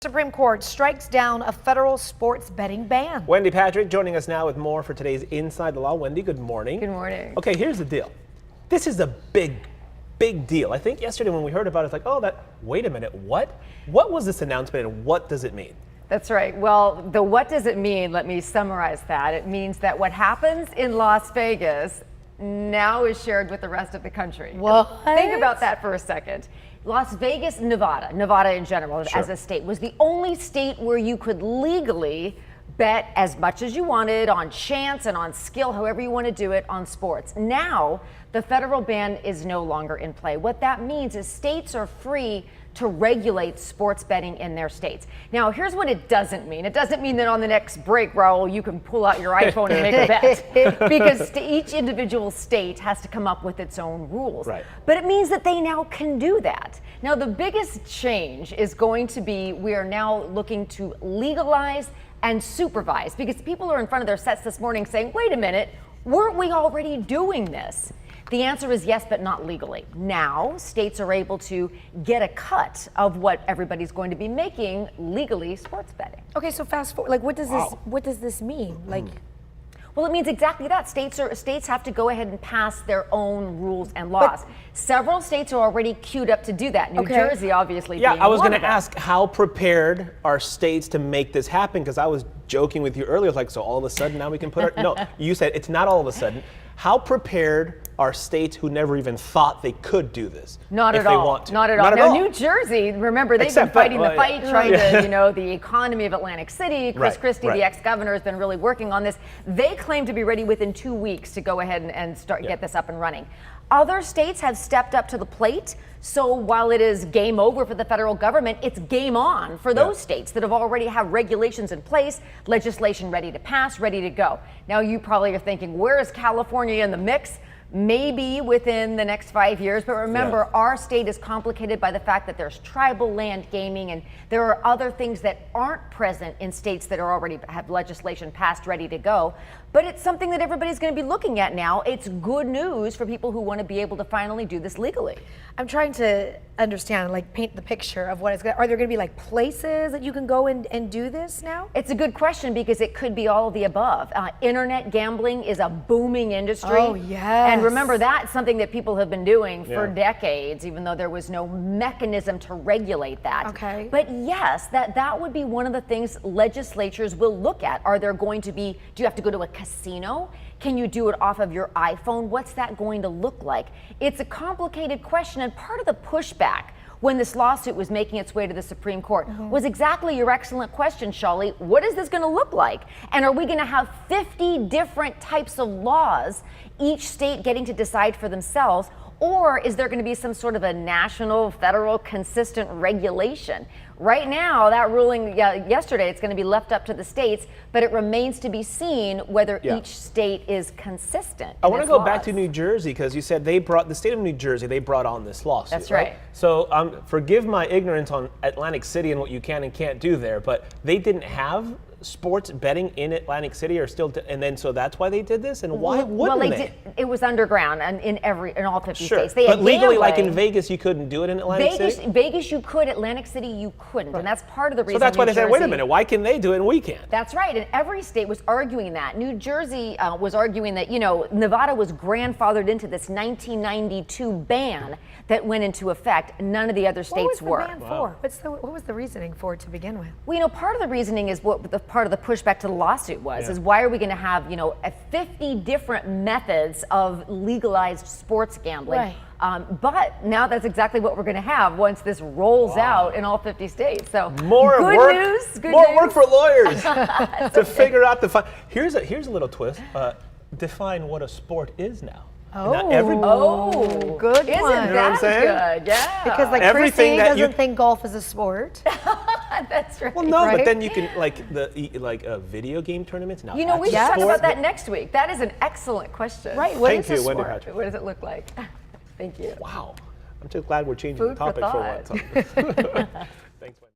Supreme Court strikes down a federal sports betting ban. Wendy Patrick joining us now with more for today's Inside the Law. Wendy, good morning. Good morning. Okay, here's the deal. This is a big deal. I think yesterday when we heard about it, it's like, oh, wait a minute, what? What was this announcement and what does it mean? That's right. Well, what does it mean? Let me summarize that. It means that what happens in Las Vegas now is shared with the rest of the country. What? Think about that for a second. Las Vegas, Nevada in general, Sure. as a state, was the only state where you could legally bet as much as you wanted on chance and on skill, however you want to do it, on sports. Now, the federal ban is no longer in play. What that means is states are free to regulate sports betting in their states. Now, here's what it doesn't mean. It doesn't mean that on the next break, Raul, you can pull out your iPhone and make a bet, because each individual state has to come up with its own rules. Right. But it means that they now can do that. Now, the biggest change is going to be we are now looking to legalize and supervise, because people are in front of their sets this morning saying, wait a minute, weren't we already doing this? The answer is yes, but not legally. Now, states are able to get a cut of what everybody's going to be making legally sports betting. Okay, so fast forward. Like, what does this mean? Like, well, it means exactly that. States have to go ahead and pass their own rules and laws. Several states are already queued up to do that. New Jersey, obviously. Yeah, being I was one going of to them. ask, how prepared are states to make this happen? Because I was joking with you earlier, like, so all of a sudden now we can put our, no, you said it's not all of a sudden. How prepared are states who never even thought they could do this? Not if at they all. Want to? Not at all. Now, New Jersey, remember, they've been fighting the fight, trying to, the economy of Atlantic City. Chris Christie, the ex-governor, has been really working on this. They claim to be ready within 2 weeks to go ahead and get this up and running. Other states have stepped up to the plate. So while it is game over for the federal government, it's game on for those states that have already have regulations in place, legislation ready to pass, ready to go. Now, you probably are thinking, where is California in the mix? Maybe within the next 5 years, but remember, our state is complicated by the fact that there's tribal land gaming, and there are other things that aren't present in states that are already have legislation passed, ready to go. But it's something that everybody's going to be looking at now. It's good news for people who want to be able to finally do this legally. I'm trying to understand, like, paint the picture of what it's going to, are there going to be like places that you can go and do this now? It's a good question, because it could be all of the above. Internet gambling is a booming industry. Oh, yes. And remember, that's something that people have been doing for decades, even though there was no mechanism to regulate that. Okay. But yes, that would be one of the things legislatures will look at. Are there going to be, do you have to go to a casino? Can you do it off of your iPhone? What's that going to look like? It's a complicated question, and part of the pushback when this lawsuit was making its way to the Supreme Court was exactly your excellent question, Shali. What is this going to look like? And are we going to have 50 different types of laws, each state getting to decide for themselves? Or is there going to be some sort of a national, federal, consistent regulation? Right now, that ruling yesterday, it's going to be left up to the states, but it remains to be seen whether each state is consistent. I want to go back to New Jersey, because you said the state of New Jersey, they brought on this lawsuit. That's right. So forgive my ignorance on Atlantic City and what you can and can't do there, but they didn't have sports betting in Atlantic City, or still, and then so that's why they did this. And why wouldn't they? It was underground and in all 50 sure. states. They but had legally, gambling. like in Vegas, you couldn't do it in Atlantic City? Vegas you could, Atlantic City you couldn't, and that's part of the reason. So that's why they said, wait a minute, why can they do it and we can't? That's right, and every state was arguing that. New Jersey was arguing that, Nevada was grandfathered into this 1992 ban that went into effect. None of the other states were. What was the ban for? What was the reasoning for it to begin with? Well, part of the reasoning is what the part of the pushback to the lawsuit was, is why are we going to have, 50 different methods of legalized sports gambling? Right. But now that's exactly what we're going to have once this rolls out in all 50 states. So more good work, news. Good more news. work for lawyers to figure out the. Here's a little twist. Define what a sport is now. Oh, good Isn't one. You know what I'm saying? Good? Yeah. Because like Everything Christy that doesn't think golf is a sport. That's right. Well, no, right? but then you can like video game tournaments now. We should talk about that next week. That is an excellent question. Right. What Thank is you, a Wendy sport? Patrick. What does it look like? Thank you. Wow, I'm just glad we're changing Food the for topic for thought. once. Thanks, Wendy.